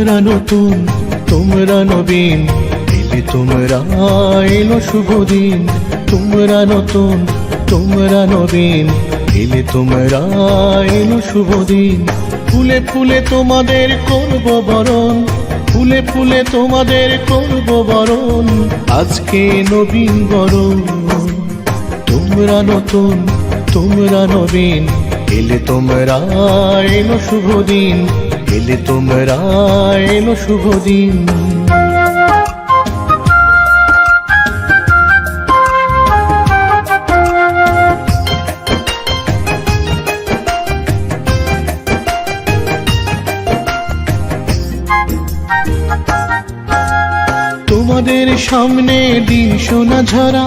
তোমরা নতুন, তোমরা নবীন, এলে তোমরা এলো শুভ দিন। তোমরা নতুন, তোমরা নবীন, এলে তোমরা এলো শুভ দিন। ফুলে ফুলে তোমাদের করব বরণ, ফুলে ফুলে তোমাদের করব বরণ, আজকে নবীন বরণ। তোমরা নতুন, তোমরা নবীন, এলে তোমরা এলো শুভ দিন, এলে তোমরা এলো শুভ দিন। তোমাদের সামনে দিন সোনা ঝরা,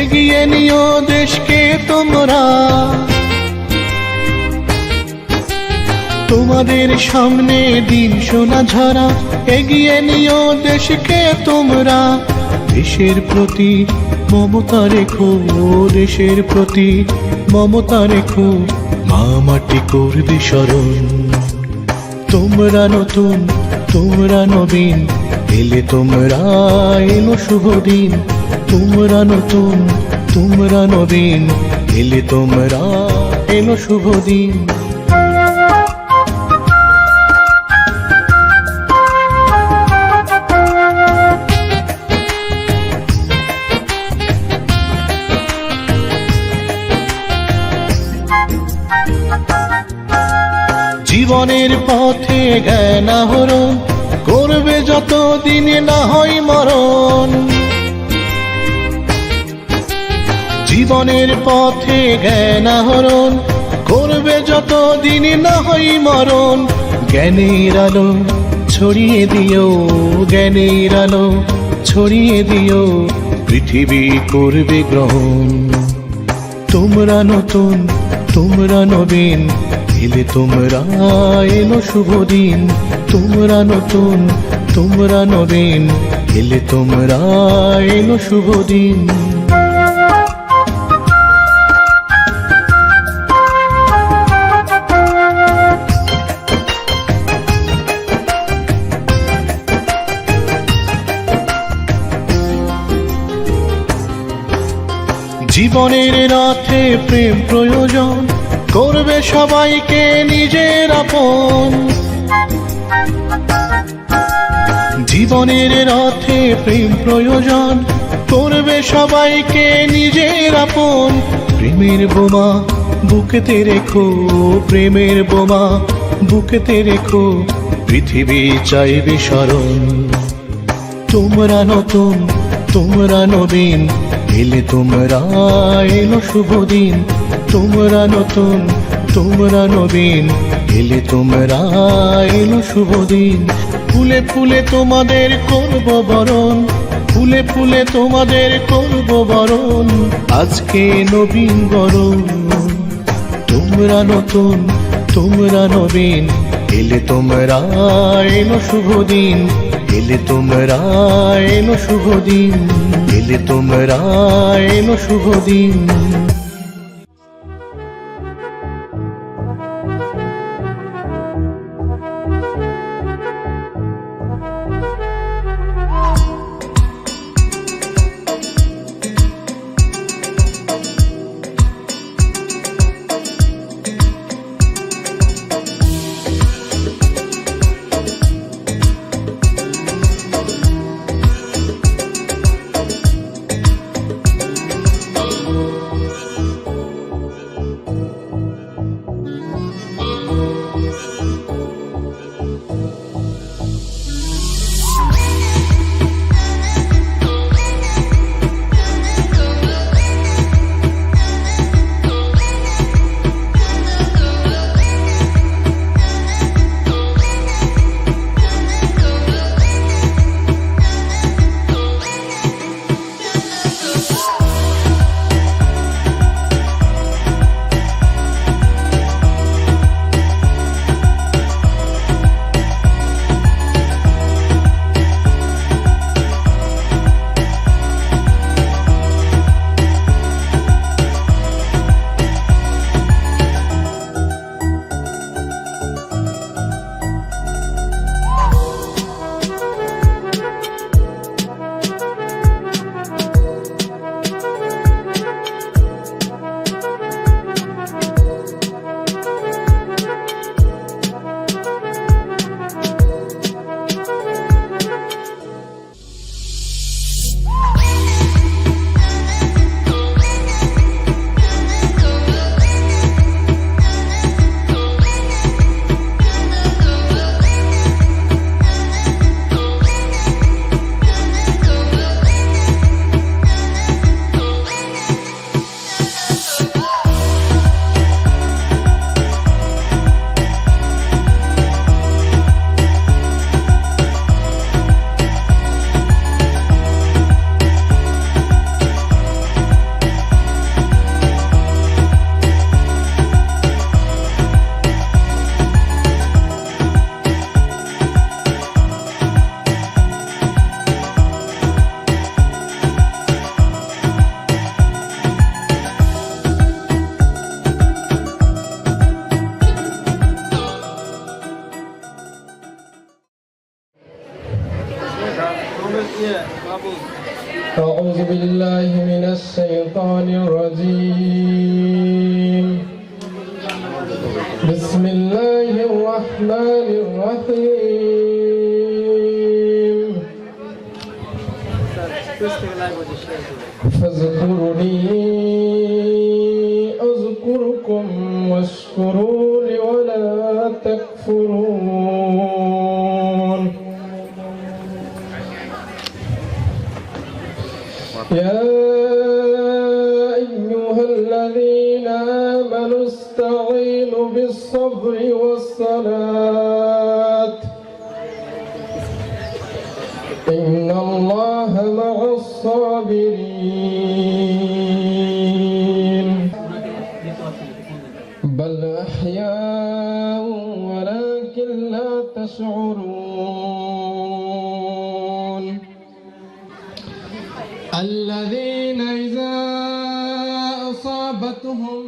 এগিয়ে নিও দেশকে তোমরা। তোমাদের সামনে দিন সোনা ঝরা, এগিয়ে নিও দেশকে তোমরা। দেশের প্রতি মমতা রেখো, দেশের প্রতি মমতা রেখো, মা মাটি করবে স্মরণ। তোমরা নতুন, তোমরা নবীন, এলে তোমরা এলো শুভ দিন। তোমরা নতুন, তোমরা নবীন, এলে তোমরা এলো শুভ দিন। জীবনের পথে জ্ঞান আহরণ করবে যত দিনে না হয় মরণ। জীবনের পথে জ্ঞান আহরণ করবে যত দিনে না হয় মরণ। জ্ঞানের আলো ছড়িয়ে দিও, জ্ঞানের আলো ছড়িয়ে দিও, পৃথিবী করবে গ্রহণ। তোমরা নতুন, তোমরা নবীন, এলে তোমরা এলো শুভ দিন। তোমরা নতুন, তোমরা নবীন, এলে তোমরা এলো শুভ দিন। জীবনের রাতে প্রেম প্রয়োজন, করবে সবাইকে নিজের আপন। জীবনের রথে প্রেম প্রয়োজন, করবে সবাইকে নিজের আপন। প্রেমের বোমা বুকেতে রেখো, প্রেমের বোমা বুকেতে রেখো, পৃথিবী চাইবে স্মরণ। তোমরা নতুন, তোমরা নবীন, এলে তোমরা এলো শুভ দিন। তোমরা নতুন, তোমরা নবীন, এলে তোমরা এলো শুভ দিন। ফুলে ফুলে তোমাদের করব বরণ, ফুলে ফুলে তোমাদের করব বরণ, আজকে নবীন বরণ। তোমরা নতুন, তোমরা নবীন, এলে তোমরা এলো শুভ দিন, এলে তোমরা এলো শুভ দিন, এলে তোমরা এলো শুভ দিন। أعوذ بالله من الشيطان الرجيم بسم الله الرحمن الرحيم فاذكروني أذكركم واشكروا لي ولا تكفرون يا أيها الذين آمنوا استعينوا بالصبر والصلاة إن الله مع الصابرين بل أحياء ولكن لا تشعرون الذين إذا أصابتهم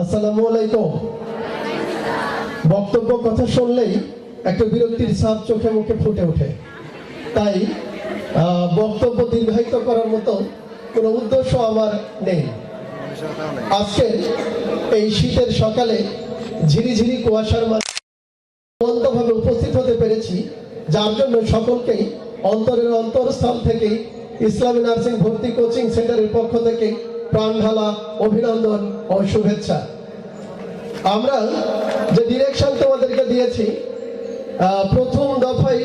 আসসালামু আলাইকুম। বক্তব্য কথা শুনলেই একটা বিরক্তির ছাপ চোখে মুখে ফুটে ওঠে, তাই বক্তব্য দীর্ঘায়িত করার মতো কোনো উদ্দেশ্য আমার নেই। আজকে এই শীতের সকালে ঝিরিঝিরি কুয়াশার মাঝে অন্তভাবে উপস্থিত হতে পেরেছি, যার জন্য সকলকেই অন্তরের অন্তরস্থল থেকেই ইসলামী নার্সিং ভর্তি কোচিং সেন্টারের পক্ষ থেকে প্রাণ ঢালা অভিনন্দন ও শুভেচ্ছা। আমরা যে ডিরেকশন তোমাদেরকে দিয়েছি, প্রথম দফায়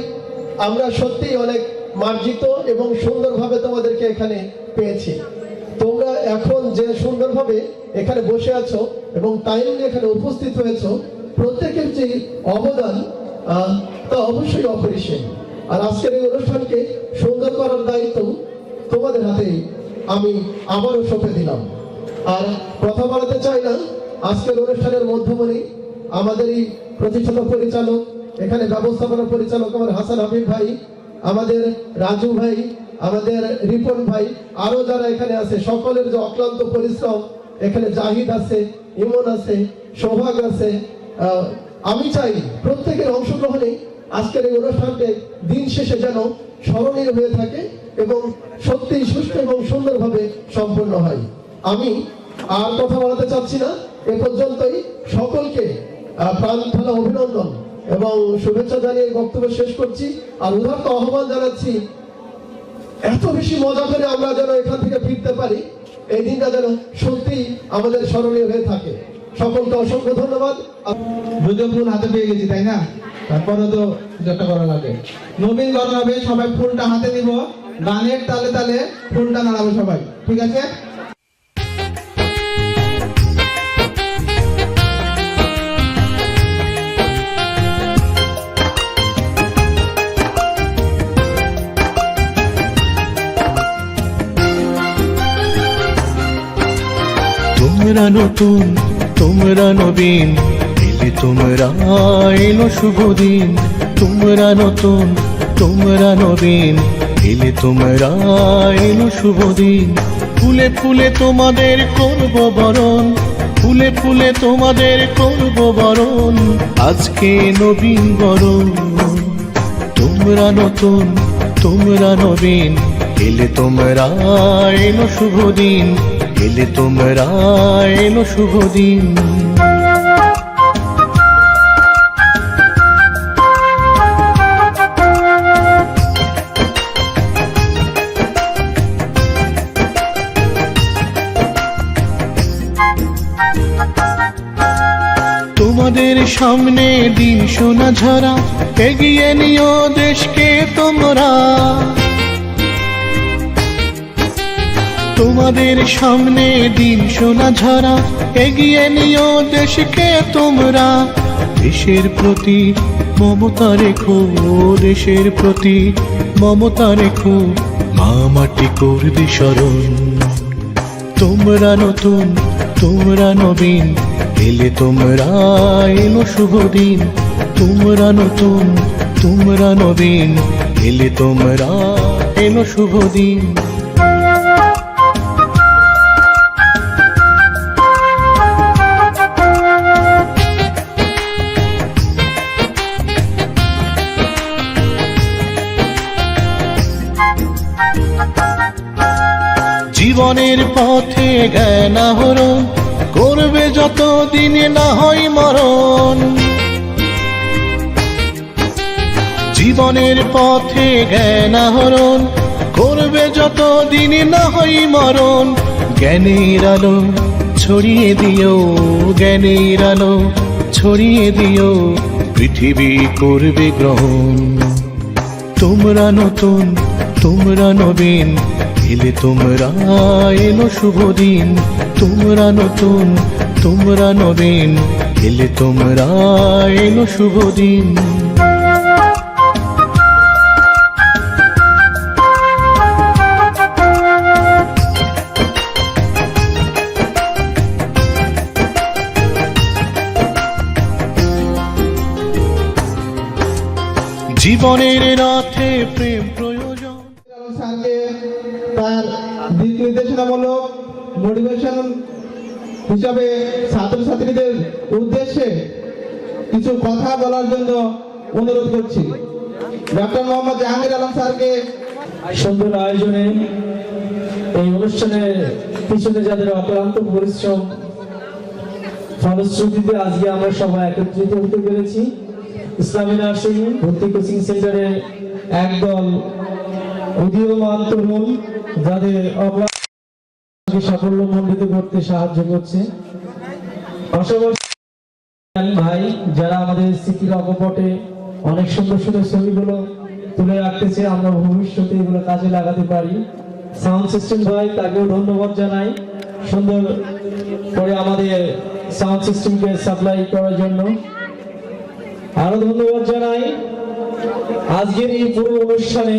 আমরা সত্যি অনেক মার্জিত এবং সুন্দরভাবে তোমাদেরকে এখানে পেয়েছি। তোমরা এখন যে সুন্দরভাবে এখানে বসে আছো এবং টাইমলি এখানে উপস্থিত হয়েছো, প্রত্যেকের যে অবদান তা অবশ্যই অপরিসীম। আর আজকের এই অনুষ্ঠানকে সুন্দর করার দায়িত্ব তোমাদের হাতেই আমি আবারও সঁপে দিলাম। আর কথা বলাতে চাই না, আজকের অনুষ্ঠানের মধ্যমণি আমাদেরই প্রতিষ্ঠাতা পরিচালক, এখানে ব্যবস্থাপনা পরিচালক আমার হাসান হাবিব ভাই, আমাদের রাজু ভাই, আমাদের রিপন ভাই, আরো যারা এখানে আছে সকলের যে অক্লান্ত পরিশ্রম, এখানে জাহিদ আছে, ইমন আছে, সোহাগ আছে। আমি চাই প্রত্যেকের অংশগ্রহণে আজকের এই অনুষ্ঠানটি দিন শেষে যেন স্মরণীয় হয়ে থাকে এবং সত্যি সুষ্ঠু এবং সুন্দরভাবে সম্পন্ন হয়। আমি আর কথা বলাতে চাচ্ছি না, এ পর্যন্তই। সকলকে প্রাণ ঢালা অভিনন্দন এবং শুভেচ্ছা জানিয়ে বক্তব্য শেষ করছি। আর উদাহরণ আহ্বান জানাচ্ছি, এত বেশি মজা করে আমরা যেন এখান থেকে ফিরতে পারি, এই দিনটা যেন সত্যি আমাদের স্মরণীয় হয়ে থাকে। সকলকে অসংখ্য ধন্যবাদ। যদিও ফুল হাতে পেয়ে গেছি, তাই না? তারপরে তো যেটা করা লাগে, নবীন গণ হবে, সবাই ফুলটা হাতে নিব, গানের তালে তালে ফুলটা নাড়াবো সবাই, ঠিক আছে? তোমরা নতুন, তোমরা নবীন, এলে তোমরা এলো শুভ দিন। তোমরা নতুন, তোমরা নবীন, এলে তোমরা এলো শুভ দিন। ফুলে ফুলে তোমাদের করব বরণ, ফুলে ফুলে তোমাদের করব বরণ, আজকে নবীন বরণ। তোমরা নতুন, তোমরা নবীন, এলে তোমরা এলো শুভ দিন, এলে তোমরা এলো শুভ দিন। তোমাদের সামনে দিন সোনা ঝরা, এগিয়ে নিও দেশকে তোমরা। তোমাদের সামনে দিন সোনা ঝরা, এগিয়ে নিও দেশকে তোমরা। দেশের প্রতি মমতা রেখো, দেশের প্রতি মমতা রেখো, মা মাটি করবে স্মরণ। তোমরা নতুন, তোমরা নবীন, এলে তোমরা এলো শুভ দিন। তোমরা নতুন, তোমরা নবীন, এলে তোমরা এলো শুভ দিন। জীবনের পথে জ্ঞান আহরণ করবে যত দিনে না হয় মরণ। জীবনের পথে জ্ঞান আহরণ করবে যত দিনে না হয় মরণ। জ্ঞানের আলো ছড়িয়ে দিও, জ্ঞানের আলো ছড়িয়ে দিও, পৃথিবী করবে গ্রহণ। তোমরা নতুন, তোমরা নবীন, এলে তোমরা এলো শুভ দিন। তোমরা নতুন, তোমরা নবীন, এলে তোমরা এলো শুভ দিন। জীবনের রথে প্রেম প্রয়োজন। স্যারকে তার দিক নির্দেশনামূলক মোটিভেশন হিসাবে ছাত্রছাত্রীদের উদ্দেশ্যে কিছু কথা বলার জন্য অনুরোধ করছি। ডক্টর মোহাম্মদ জাহাঙ্গীর আলম স্যারকে। সুন্দর আয়োজনে এই অনুষ্ঠানের পিছনে যাদের অক্লান্ত পরিশ্রম ফলশ্রুতিতে আজকে আমরা সবাই একত্রিত হতে পেরেছি। ইসলামী নার্সিং ভর্তি কোচিং সেন্টারে একদল উদীয়মান তরুণ যাদের সাফল্যমণ্ডিত করতে সাহায্য করছে। পাশাপাশি ভাই যারা আমাদের স্মৃতির অকপটে অনেক সুন্দর সুন্দর ছবিগুলো তুলে রাখতেছে, আমরা ভবিষ্যতে এগুলো কাজে লাগাতে পারি। সাউন্ড সিস্টেম ভাই, তাকেও ধন্যবাদ জানাই সুন্দর করে আমাদের সাউন্ড সিস্টেমকে সাপ্লাই করার জন্য। আরো ধন্যবাদ জানাই আজকের এই পুরো অনুষ্ঠানে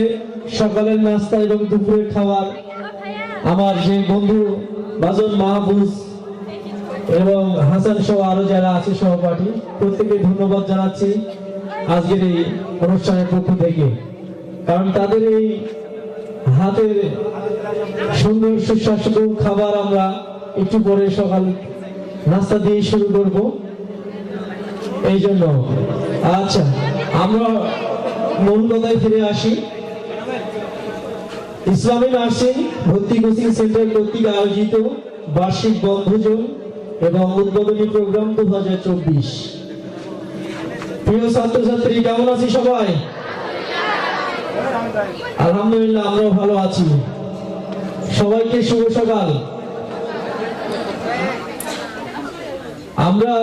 সকালের নাস্তা এবং দুপুরের খাবার আমার যে বন্ধু বাজন মাহফুজ এবং হাসান সহ আরো যারা আছে সহপাঠী, প্রত্যেককে ধন্যবাদ জানাচ্ছি আজকের এই অনুষ্ঠানের পক্ষ থেকে। কারণ তাদের এই হাতের সুন্দর সুস্বাদু খাবার আমরা একটু পরে সকাল নাস্তা দিয়ে শুরু করব। এই জন্য আচ্ছা আমরা মূল কথায় ফিরে আসি। ইসলামী নার্সিং ভর্তি কোচিং সেন্টার কর্তৃক আয়োজিত বার্ষিক বনভোজন এবং উদ্বোধনী প্রোগ্রাম 2024 প্রিয় ছাত্রছাত্রী, কেমন আছি সবাই? আলহামদুলিল্লাহ, আমরাও ভালো আছি। সবাইকে শুভ সকাল। আমরা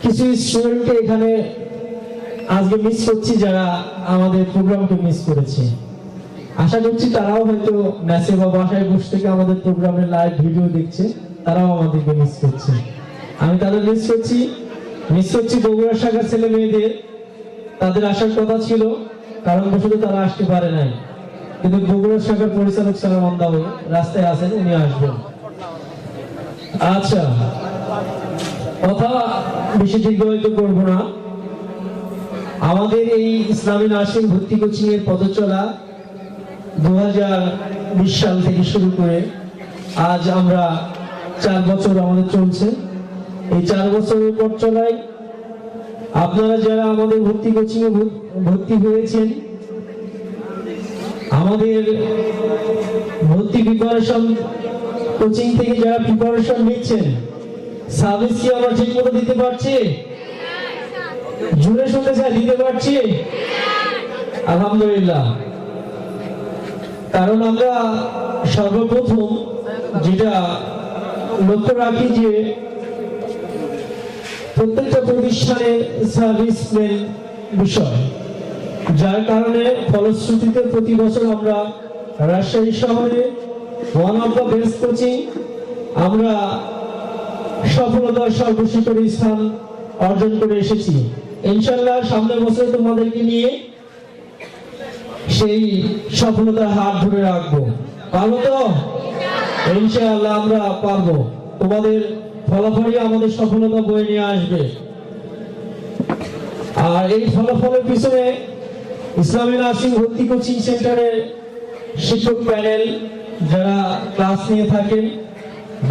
কিছু স্টুডেন্টকে এখানে আজকে মিস করছি, যারা আমাদের প্রোগ্রামকে মিস করেছে। আশা করছি তারাও হয়তো মেসে বা বাসায় বসে থেকে আমাদের প্রোগ্রামের লাইভ ভিডিও দেখছে, তারাও আমাদেরকে মিস করছে। আমি তাদের মিস করছি বগুড়া শাখার ছেলে মেয়েদের। তাদের আসার কথা ছিল, কারণ বশত তারা আসতে পারে নাই, কিন্তু বগুড়া শাখার পরিচালক স্যার মন্দাও রাস্তায় আছেন, উনি আসবেন। আচ্ছা, কথা বেশি দীর্ঘায়িত করবো না। আমাদের এই ইসলামী নার্সিং ভর্তি কোচিং এর পদচলা 2020 সাল থেকে শুরু করে আজ আমরা 4 বছর আমাদের চলছে। এই 4 বছরের পথ চলায় আপনারা যারা আমাদের ভর্তি কোচিং এ ভর্তি হয়েছেন, আমাদের ভর্তি প্রিপারেশন কোচিং থেকে যারা প্রিপারেশন নিচ্ছেন, সার্ভিস কি আমরা ঠিক মতো দিতে পারছি? জুড়ে শুনতে চাই, দিতে পারছি? আলহামদুলিল্লাহ। কারণ আমরা সর্বপ্রথম যেটা লক্ষ্য রাখি যে প্রত্যেকটা প্রতিষ্ঠানে সার্ভিস মেন বিষয়, যার কারণে ফলশ্রুতিতে প্রতি বছর আমরা রাজশাহী শহরে one of the best coaching আমরা সফলতার সর্বশিখরে স্থান অর্জন করে এসেছি। ইনশাআল্লাহ সামনের বছর তোমাদেরকে নিয়ে সেই সফলতার হাত ধরে রাখবো। পারবো তো? ইনশাআল্লাহ আমরা পারবো। তোমাদের ফলাফলই আমাদের সফলতা বয়ে নিয়ে আসবে। আর এই ফলাফলের পিছনে ইসলামী নার্সিং ভর্তি কোচিং সেন্টারের শিক্ষক প্যানেল যারা ক্লাস নিয়ে থাকেন,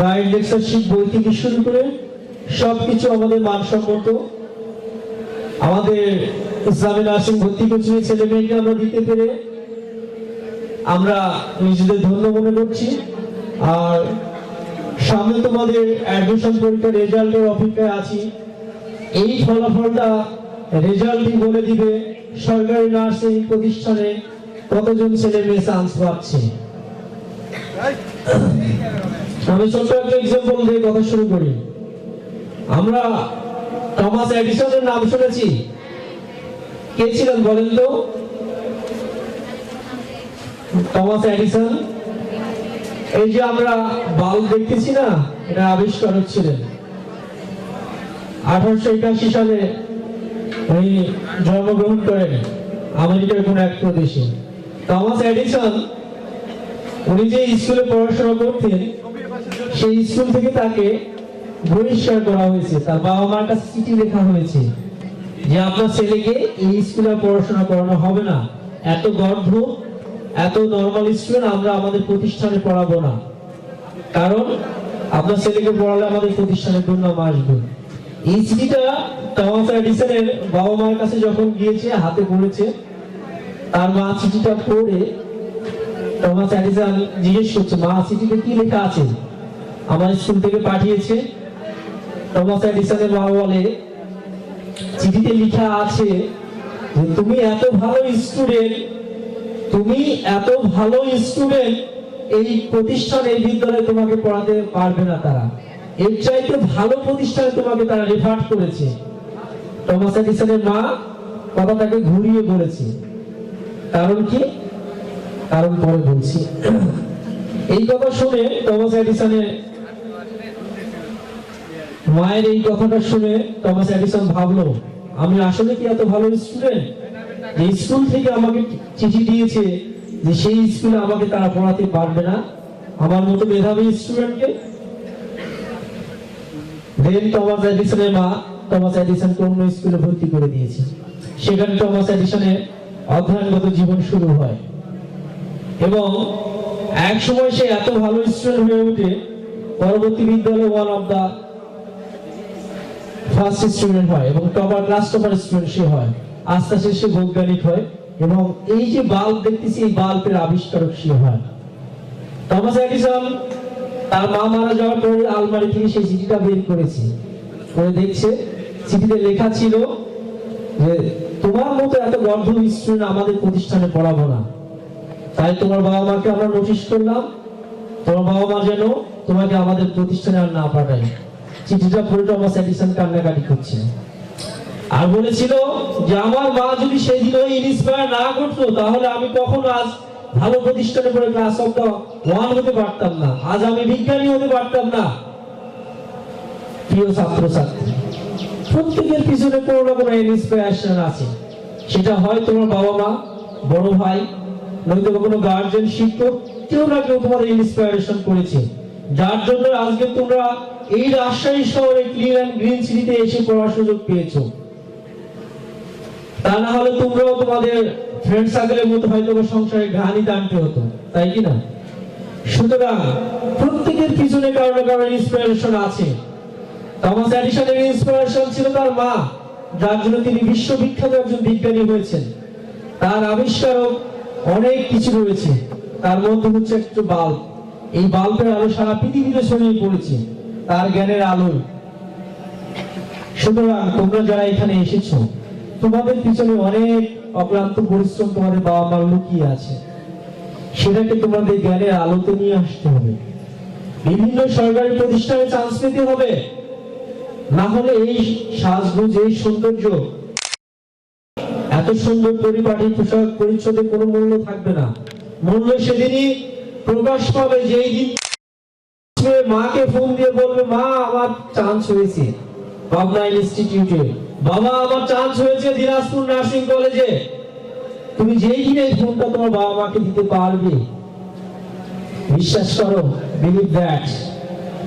গাইড লেকচারশিপ বই থেকে শুরু করে সবকিছু আমাদের মানসম্মত। আমাদের ইসলামী নার্সিং ভর্তি কোচিং এর ছেলে মেয়েকে আমরা দিতে পেরে আমরা নিজেদের ধন্য মনে করছি। আর সামনে তোমাদের অ্যাডমিশন পরীক্ষার রেজাল্টের অপেক্ষায় আছি। এই ফলাফলটা রেজাল্টই বলে দিবে সরকারি নার্সিং প্রতিষ্ঠানে কতজন ছেলে মেয়ে চান্স পাচ্ছে। আমি ছোট্ট একটা এক্সাম্পল দিয়ে কথা শুরু করি। আমরা টমাস এডিসনের নাম শুনেছি? কে ছিলেন বলেন তো? Thomas Edison. এই যে আমরা বাল্ব দেখতেছি না, এটা আবিষ্কারক ছিলেন। 1881 সালে উনি জন্মগ্রহণ করেন আমেরিকার কোন এক প্রদেশে। টমাস এডিসন উনি যে স্কুলে পড়াশোনা করতেন, সেই স্কুল থেকে তাকে বহিষ্কার করা হয়েছে। তার বাবা মার কাছে চিঠি লেখা হয়েছে যে আপনার ছেলেকে এই স্কুলে পড়াশোনা করানো হবে না, এত গর্ভ, এত নরমাল স্টুডেন্ট আমরা আমাদের প্রতিষ্ঠানে পড়াবো না, কারণ আপনার ছেলেকে পড়ালে আমাদের প্রতিষ্ঠানের দুর্নাম আসবে। এই চিঠিটা টমাস এডিসনের বাবা মার কাছে যখন গিয়েছে, হাতে পড়েছে, তার মা চিঠিটা পড়ে টমাস এডিসন জিজ্ঞেস করছে, মা চিঠিতে কি লেখা আছে? আমার স্কুল থেকে পাঠিয়েছে। টমাস এডিসনের মা বলে, চিঠিতে লেখা আছে যে তুমি এত ভালো স্টুডেন্ট, এই প্রতিষ্ঠানে, এই বিদ্যালয়ে তোমাকে পড়াতে পারবে না তারা, এর চাইতে ভালো প্রতিষ্ঠানে তোমাকে তারা রেফার করেছে। টমাস এডিসনের মা কথাটাকে ঘুরিয়ে বলেছে। কারণ কি? কারণ পরে বলছি। এই কথা শুনে টমাস এডিসনের মায়ের এই কথাটা শুনে টমাস এডিসন ভাবলো, আমি আসলে কি এত ভালো স্টুডেন্ট? এই স্কুল থেকে আমাকে চিঠি দিয়েছে যে সেই স্কুলে আমাকে তারা পড়াতে পারবে না, আমার মতো মেধাবী স্টুডেন্টকে। দেন টমাস এডিসনের মা টমাস এডিসনকে অন্য স্কুলে ভর্তি করে দিয়েছে। সেখানে টমাস এডিসনের অধ্যয়নগত জীবন শুরু হয় এবং এক সময় সে এত ভালো স্টুডেন্ট হয়ে ওঠে, পরবর্তী বিদ্যালয়ে one of the first student হয় এবং ক্লাস টপার স্টুডেন্ট সে হয়। আস্তে আস্তে সে বৈজ্ঞানিক হয় এবং এই যে বাল্ব দেখতেছি, এই বাল্বের আবিষ্কারক সে হয়। টমাস এডিসন তার মা মারা যাওয়ার পরে আলমারি থেকে সেই চিঠিটা বের করেছে করে দেখছে, চিঠিতে লেখা ছিল যে তোমার মতো এত গর্ভ স্টুডেন্ট আমাদের প্রতিষ্ঠানে পড়াবো না, তাই তোমার বাবা মাকে আমরা নোটিশ করলাম, তোমার বাবা মা যেন তোমাকে আমাদের প্রতিষ্ঠানে আর না পাঠায়। চিঠিটা পড়ে টমাস এডিসন কান্নাকাটি করছে আর বলেছিল যে আমার মা যদি সেই দিন ওই ইন্সপায়ার না করতো তাহলে আমি কখনো আজ ভালো প্রতিষ্ঠানে পড়ে ক্লাস অফ দ্য 1 হতে পারতাম না, আজ আমি বিজ্ঞানী হতে পারতাম না। প্রিয় ছাত্রছাত্রী, প্রত্যেকের পিছনে কোনো না কোনো ইন্সপিরেশন আছে, সেটা হয় তোমার বাবা মা, বড় ভাই, নয়তো কোনো গার্জিয়ান, শিক্ষক, কেউ না কেউ তোমাদের ইন্সপিরেশন করেছে, যার জন্য আজকে তোমরা এই রাজশাহী শহরে ক্লিন অ্যান্ড গ্রিন সিটিতে এসে পড়ার সুযোগ পেয়েছো। তা না হলে তোমরাও তোমাদের ফ্রেন্ড সার্কেলের মতো হয়তো সংসারে ঘানি টানতে হতো, তাই কি না? সুতরাং প্রত্যেকের পিছনে কারো না কারো ইন্সপিরেশন আছে। টমাস এডিসনের ইন্সপিরেশন ছিল তার মা, যার জন্য তিনি বিশ্ববিখ্যাত একজন বিজ্ঞানী হয়েছেন। তার আবিষ্কারও অনেক কিছু রয়েছে, তার মধ্যে হচ্ছে একটু বাল্ব। এই বাল্বের আলো সারা পৃথিবীতে ছড়িয়ে পড়েছে তার জ্ঞানের আলোয়। সুতরাং তোমরা যারা এখানে এসেছো, তোমাদের পিছনে অনেক অক্লান্ত পরিশ্রম তোমাদের বাবা মা লুকিয়ে আছে, সেটাকে তোমাদের জ্ঞানের আলোতে নিয়ে আসতে হবে। বিভিন্ন সরকারি প্রতিষ্ঠানে চান্স পেতে হবে, না হলে এই সাজগোজ, এই সৌন্দর্য, এত সুন্দর পরিপাটি পোশাক পরিচ্ছদে কোনো মূল্য থাকবে না। মূল্য সেদিনই প্রকাশ পাবে যেই দিন মাকে ফোন দিয়ে বলবে, মা আমার চান্স হয়েছে পাবনা ইনস্টিটিউটে, বাবা আমার চান্স হয়েছে দিনাজপুর নার্সিং কলেজে। তুমি যেই দিন এই ফোনটা তোমার বাবা মাকে দিতে পারবে, বিশ্বাস করো, বিলিভ দ্যাট,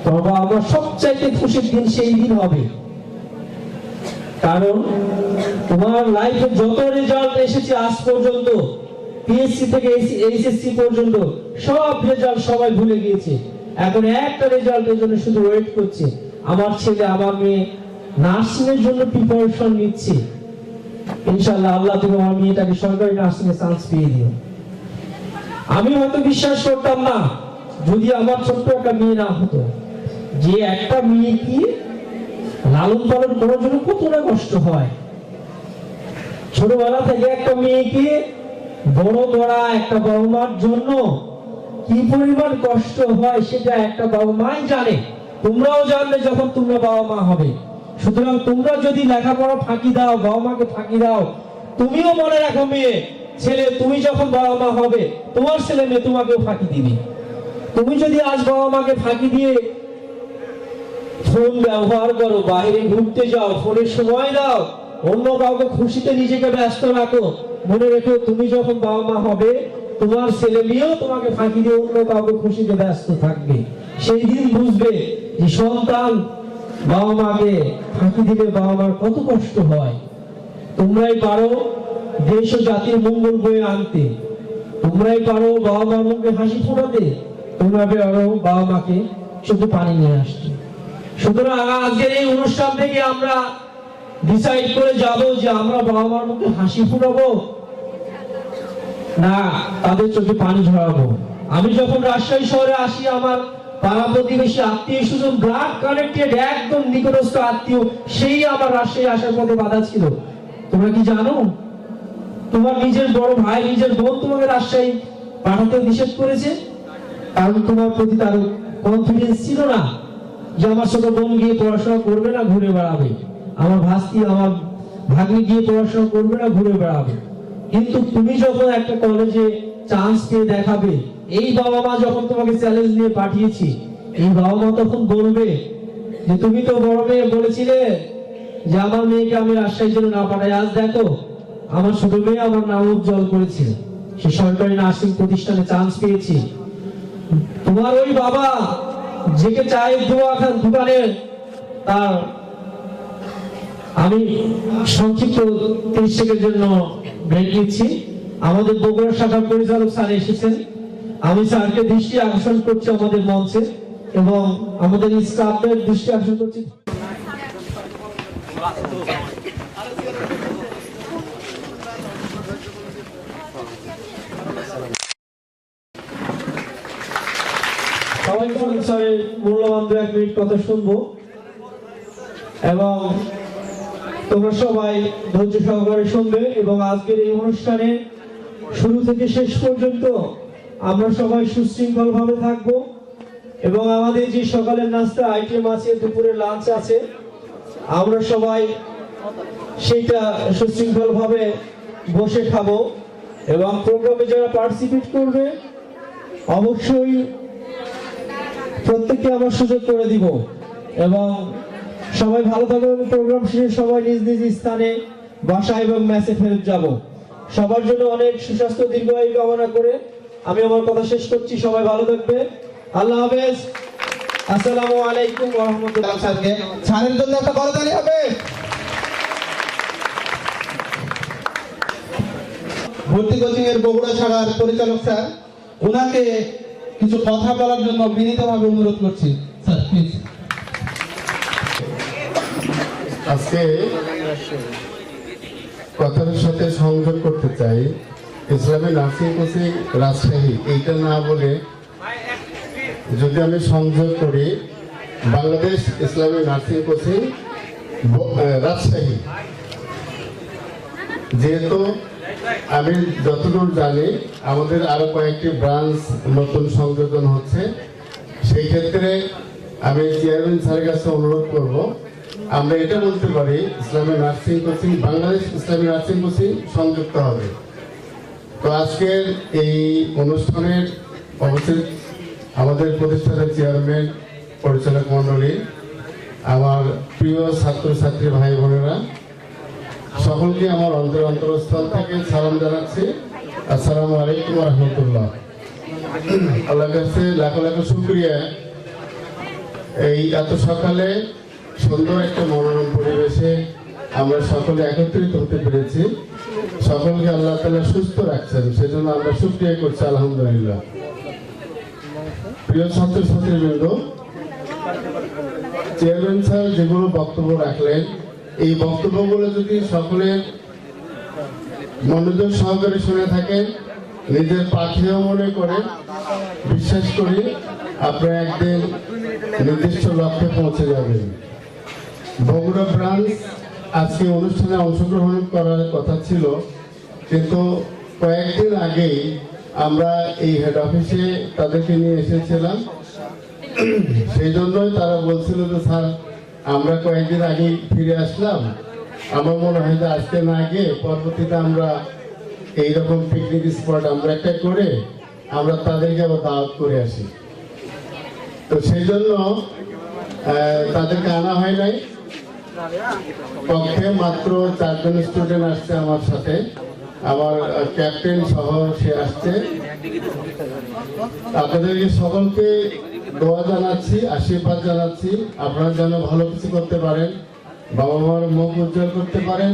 তোমার বাবা মা সবচাইতে খুশির দিন সেই দিন হবে। কারণ তোমার লাইফে যত রেজাল্ট এসেছে আজ পর্যন্ত, পিএসসি থেকে এইচএসসি পর্যন্ত, সব রেজাল্ট সবাই ভুলে গিয়েছে। এখন একটা রেজাল্টের জন্য শুধু ওয়েট করছে, আমার ছেলে আমার মেয়ে নার্সিং এর জন্য প্রিপারেশন নিচ্ছে। ইনশাআল্লাহ আল্লাহ তুমি আমার মেয়েটাকে সরকারি নার্সিং এ চান্স পেয়ে দিও। আমি হয়তো বিশ্বাস করতাম না যদি আমার ছোট্ট একটা মেয়ে না হতো, যে একটা মেয়ে কি লালন পালন করার জন্য কতটা কষ্ট হয়। ছোটবেলা থেকে একটা মেয়েকে বড় করা একটা বাবা মার জন্য কি পরিমাণ কষ্ট হয় সেটা একটা বাবা মাই জানে, তোমরাও জানবে যখন তোমরা বাবা মা হবে। সুতরাং তোমরা যদি লেখাপড়া ফাঁকি দাও, বাবা মাকে ফাঁকি দাও, তুমিও মনে রাখো মেয়ে ছেলে, তুমি যখন বাবা মা হবে তোমার ছেলে মেয়ে তোমাকেও ফাঁকি দিবে। তুমি যদি আজ বাবা মাকে ফাঁকি দিয়ে ফোন ব্যবহার করো, বাইরে ঘুরতে যাও, ফোনের সময় দাও, অন্য কাউকে খুশিতে নিজেকে ব্যস্ত রাখো, মনে রেখো তুমি যখন বাবা মা হবে তোমার ছেলে মেয়েও তোমাকে ফাঁকি দিয়ে অন্য কাউকে খুশিতে ব্যস্ত থাকবে। সেই দিন বুঝবে যে সন্তান বাবা মাকে ফাঁকি দিলে বাবা মার কত কষ্ট হয়। তোমরাই পারো দেশ ও জাতির মঙ্গল বয়ে আনতে, তোমরাই পারো বাবা মার মুখে হাসি ফোটাতে, তোমরা পারো বাবা মাকে শুধু পানি নিয়ে আসতে। সুতরাং আজকের এই অনুষ্ঠান থেকে আমরা ডিসাইড করে যাব যে আমরা বাবা মার মুখে হাসি ফুটাবো না তাদের চোখে পানি ঝরাবো। আমি যখন রাজশাহী শহরে আসি, আমার পাড়া প্রতিবেশী, আত্মীয় স্বজন, ব্লাড কানেক্টেড একদম নিকটস্থ আত্মীয়, সেই আমার রাজশাহী আসার পথে বাধা ছিল। তোমরা কি জানো, তোমার নিজের বড় ভাই, নিজের বোন তোমাকে রাজশাহী পাঠাতে নিষেধ করেছে, কারণ তোমার প্রতি তার কনফিডেন্স ছিল না যে আমার ছোট বোন গিয়ে পড়াশোনা করবে না, ঘুরে বেড়াবে, আমার ভাস্তি আমার ভাগ্নি গিয়ে পড়াশোনা করবে না, ঘুরে বেড়াবে। কিন্তু তুমি যখন একটা কলেজে চান্স পেয়ে দেখাবে, এই বাবা মা যখন তোমাকে চ্যালেঞ্জ নিয়ে পাঠিয়েছি, এই বাবা মা তখন বলবে যে তুমি তো বড় মেয়ে বলেছিলে যে আমার মেয়েকে আমি রাজশাহীর জন্য না পাঠাই, আজ দেখো আমার ছোট মেয়ে আমার নাম উজ্জ্বল করেছে, সে সরকারি নার্সিং প্রতিষ্ঠানে চান্স পেয়েছে। তোমার ওই বাবা যেকে চায়ের দোকানে তার, আমি সংক্ষিপ্ত 30 সেকেন্ডের জন্য ব্রেক নিচ্ছি। আমাদের বগুড়া শাখার পরিচালক স্যার এসেছেন, আমি স্যারকে দৃষ্টি আকর্ষণ করছি আমাদের মঞ্চে এবং আমাদের স্টাফদের দৃষ্টি আকর্ষণ করছি। সবাই স্যারের মূল্যবান 2 মিনিট কথা শুনবো। এবং তোমরা সবাই ধৈর্য সহকারে শুনবে এবং আজকের এই অনুষ্ঠানে শুরু থেকে শেষ পর্যন্ত আমরা সবাই সুশৃঙ্খল ভাবে থাকবো এবং আমাদের যে সকালের নাস্তা আইটেম আছে, দুপুরের লাঞ্চ আছে, আমরা সবাই সেইটা সুশৃঙ্খল ভাবে বসে খাবো এবং প্রোগ্রামে যারা পার্টিসিপেট করবে অবশ্যই প্রত্যেককে আমরা সুযোগ করে দিব এবং সবাই ভালো থাকবে। প্রোগ্রাম শেষে সবাই নিজ নিজ স্থানে বাসা এবং ম্যাচে ফেরত যাব। সবার জন্য অনেক সুস্বাস্থ্য দীর্ঘায়ু কামনা করে আমি আমার কথা শেষ করছি। সবাই ভালো থাকবে। আল্লাহ হাফেজ। আসসালামু আলাইকুম ওয়া রাহমাতুল্লাহ। স্যারকে স্যারের জন্য একটা করতালি হবে। ভর্তি কোচিং এর বগুড়া শাখার পরিচালক স্যার, ওনাকে কিছু কথা বলার জন্য বিনীতভাবে অনুরোধ করছি। Sir please. আজকে কথার সাথে সংযোগ করতে চাই। ইসলামী নার্সিং কোচিং রাজশাহী এইটা না বলে যদি আমি সংযোগ করি বাংলাদেশ ইসলামী নার্সিং কোচিং রাজশাহী, যেহেতু আমি যতদূর জানি আমাদের আরো কয়েকটি ব্রাঞ্চ নতুন সংযোজন হচ্ছে, সেই ক্ষেত্রে আমি চেয়ারম্যান স্যারের কাছে অনুরোধ করব আমরা এটা বলতে পারি ইসলামী নার্সিং কোচিং বাংলাদেশ ইসলামী নার্সিং কোচিং সংযুক্ত হবে। তো আজকের এই অনুষ্ঠানের অবশ্যই আমাদের প্রতিষ্ঠানের চেয়ারম্যান, পরিচালক মণ্ডলী, আমার প্রিয় ছাত্রছাত্রী ভাই বোনেরা, সকলকে আমার অন্তরস্থল থেকে সালাম জানাচ্ছি। আসসালামু আলাইকুম ওয়া রাহমাতুল্লাহ। আল্লাহর কাছে লাখো লাখো শুকরিয়া, এই এত সকালে সুন্দর একটা মনোরম পরিবেশে আমরা সকলে একত্রিত হতে পেরেছি। সকলকে আল্লাহ তাআলা সুস্থ রাখছেন, সেজন্য আমরা শুকরিয়া করছি আলহামদুলিল্লাহ। প্রিয় ছাত্রছাত্রীবৃন্দ, চেয়ারম্যান স্যার যেগুলো বক্তব্য রাখলেন, এই বক্তব্যগুলো যদি সকলে মনোযোগ সহকারে শুনে থাকেন, নিজের পাথেয় মনে করেন, বিশ্বাস করি আপনারা একদিন নির্দিষ্ট লক্ষ্যে পৌঁছে যাবেন। বগুড়া ব্রাঞ্চ আজকে অনুষ্ঠানে অংশগ্রহণ করার কথা ছিল, কিন্তু কয়েকদিন আগেই আমরা এই হেড অফিসে তাদেরকে নিয়ে এসেছিলাম। সেই জন্যই তারা বলছিল যে স্যার আমরা কয়েকদিন আগে ফিরে আসলাম, আমার মনে হয় যে আজকে না গিয়ে পরবর্তীতে আমরা এইরকম পিকনিক স্পট আমরা একটা করে আমরা তাদেরকে আবার দাওয়াত করে আসি। তো সেই জন্য তাদেরকে আনা হয় নাই। পক্ষে মাত্র 4 জন স্টুডেন্ট আসছে আমার সাথে, আমার ক্যাপ্টেন সহ সে আসছে। আপনাদেরকে সকলকে দোয়া জানাচ্ছি, আশীর্বাদ জানাচ্ছি, আপনারা যেন ভালো কিছু করতে পারেন, বাবা মার মুখ উজ্জ্বল করতে পারেন।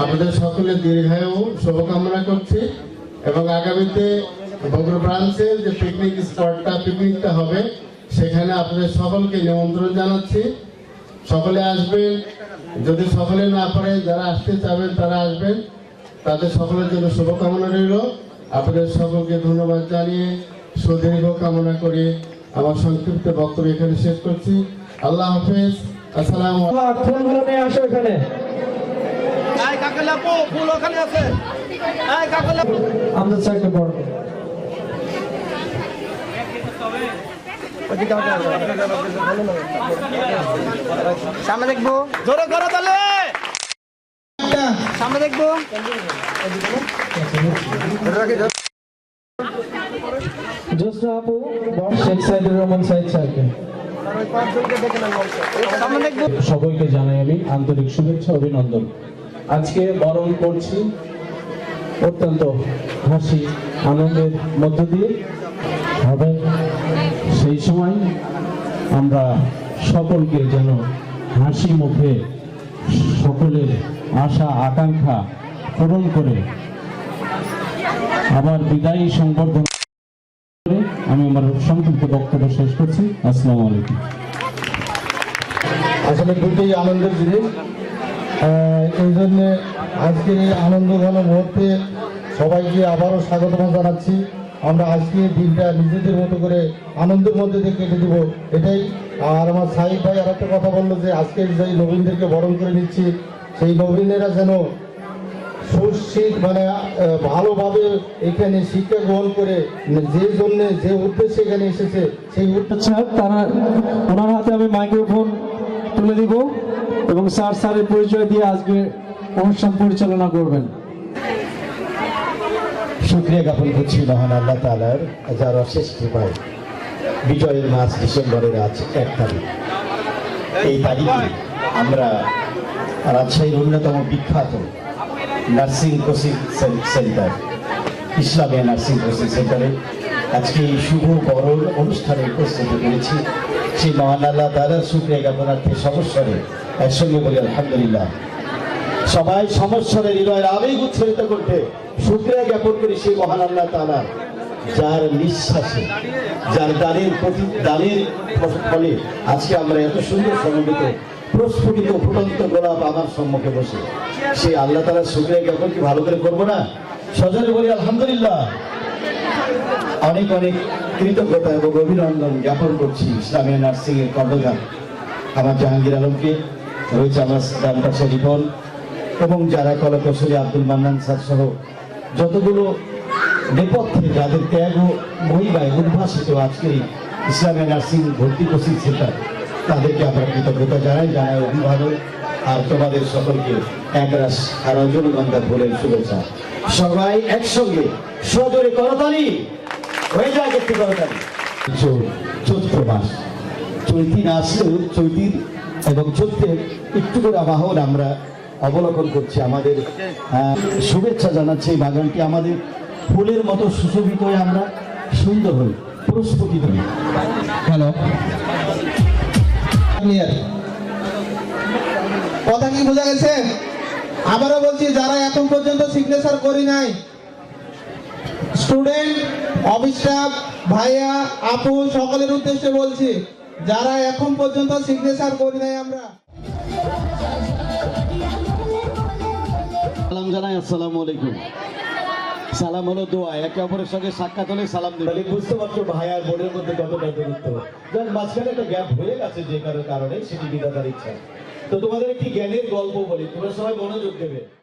আপনাদের সকলে দীর্ঘায়ু শুভকামনা করছি এবং আগামীতে বগুড়া ব্রাঞ্চের যে পিকনিক স্পটটা পিকনিকটা হবে সেখানে আপনাদের সকলকে নিমন্ত্রণ জানাচ্ছি। সকলে আসবেন, যদি সকলে না পারে যারা আসতে চাবেন তারা আসবেন, তাদের সকলের জন্য শুভকামনা রইল। আপনাদের সকলকে ধন্যবাদ জানিয়ে সুদীর্ঘ কামনা করে আমার সংক্ষিপ্ত বক্তব্য এখানে শেষ করছি। আল্লাহ হাফেজ। আসসালামু আলাইকুম। ফুলগুলো নিয়ে আসো এখানে। আমরা চারটে বড় সামনে দেখবো, জোরে করো তাহলে সামনে দেখবো। জোসরা আপু, শেখ সাইদুর রহমান সাইদ স্যারকে। সামনে দেখবো। সবাইকে জানাই আমি আন্তরিক শুভেচ্ছা অভিনন্দন। আজকে বরণ করছি অত্যন্ত হাসি আনন্দের মধ্য দিয়ে হবে। সেই সময় আমরা সকলকে যেন হাসি মুখে সকলের আশা আকাঙ্ক্ষা পূরণ করে আবার বিদায়ী সংবর্ধনা করে আমি আমার সংক্ষিপ্ত বক্তব্য শেষ করছি। আসসালামু আলাইকুম। আসলে দুটি আনন্দের জিনিস, এই জন্যে আজকের এই আনন্দ ঘন মুহূর্তে সবাইকে আবারও স্বাগত জানাচ্ছি। আমরা আজকে দিনটা নিজেদের মতো করে আনন্দের মধ্যে দিয়ে কেটে দেবো এটাই। আর আমার সাহিব ভাই আর একটা কথা বললো যে আজকের যে নবীনদেরকে বরণ করে নিচ্ছি, সেই নবীনেরা যেন সুশিক্ষিত মানে ভালোভাবে এখানে শিক্ষা গ্রহণ করে যে জন্য যে উদ্দেশ্যে এখানে এসেছে সেই আচ্ছা, তারা ওনার হাতে আমি মাইক্রোফোন তুলে দিব এবং স্যারের পরিচয় দিয়ে আজকে অনুষ্ঠান পরিচালনা করবেন। শুকরিয়া জ্ঞাপন করছি মহান আল্লাহ তাআলার, যার অশেষ কৃপায় বিজয়ের মাস ডিসেম্বরের আজ 1 তারিখ। এই তারিখে আমরা রাজশাহীর অন্যতম বিখ্যাত nursing coaching centre, Islamia nursing coaching সেন্টারে আজকে এই শুভ বরণ অনুষ্ঠানে উপস্থিত করেছি। সেই মহান আল্লাহ তাআলার শুকরিয়া জ্ঞাপনার্থে সমস্বরে একসঙ্গে বলি আলহামদুলিল্লাহ। সবাই সমস্বরে হৃদয়ের আবেগ উচ্ছ্বসিত করতে শুকরিয়া জ্ঞাপন করি সেই মহান আল্লাহ তাআলার, যার নিঃশ্বাসে, যার দানের ফলে আজকে আমরা এত সুন্দর সমন্বিত প্রস্ফুটিত ফুটন্ত গোলাপ আমার সম্মুখে বসে সেই আল্লাহ তাআলার শুকরিয়া জ্ঞাপন কি ভালো করে করবো না? সজনে বলি আলহামদুলিল্লাহ। অনেক অনেক কৃতজ্ঞতা এবং অভিনন্দন জ্ঞাপন করছি ইসলামিয়া নার্সিং এর কর্ণধার আমার জাহাঙ্গীর আলমকে, রয়েছে আমার ডান পাশে রিপন এবং যারা কলাকৌশলী আব্দুল মান্নান স্যার সহ যতগুলো নেপথ্যে যাদের ত্যাগ ও মহিমায় উদ্ভাসিত আজকের এই ইসলামিয়া নার্সিং ভর্তি কোচিং সেন্টার, তাদেরকে আমরা কৃতজ্ঞতা জানাই অভিভাবক আর তোমাদের সকলকে একরাশ আর রজনীগন্ধা ফুলের শুভেচ্ছা। সবাই একসঙ্গে সজোরে করতালি হয়ে যায়, একটু করতালি। চৈত্র মাস, চৈতি না আসলেও চৈতির এবং চৈত্রের একটু করে আবাহন আমরা অবলোকন করছি। আমাদের শুভেচ্ছা জানাচ্ছি এই বাগানটি আমাদের ফুলের মতো সুশোভিত হয়ে আমরা সুন্দর হই, প্রস্ফুটিত হই। হ্যালো, ক্লিয়ার কথা কি বোঝা গেছে? আবারও বলছি, যারা এখন পর্যন্ত সিগনেচার করি নাই, স্টুডেন্ট, অফিস স্টাফ, ভাইয়া, আপু সকলের উদ্দেশ্যে বলছি, যারা এখন পর্যন্ত সিগনেচার করি নাই আমরা সালাম জানাই, আসসালামু আলাইকুম। সালাম হলো দোয়া, একে অপরের সঙ্গে সাক্ষাৎ হলে সালাম দেবে। বুঝতে পারছো ভাই আর বোনের মধ্যে কতটা দূরত্ব, যার মাঝখানে একটা গ্যাপ হয়ে গেছে যে কারণে সেটি বিধাতার ইচ্ছা। তো তোমাদের একটি জ্ঞানের গল্প বলি, তোমরা সবাই মনোযোগ দেবে।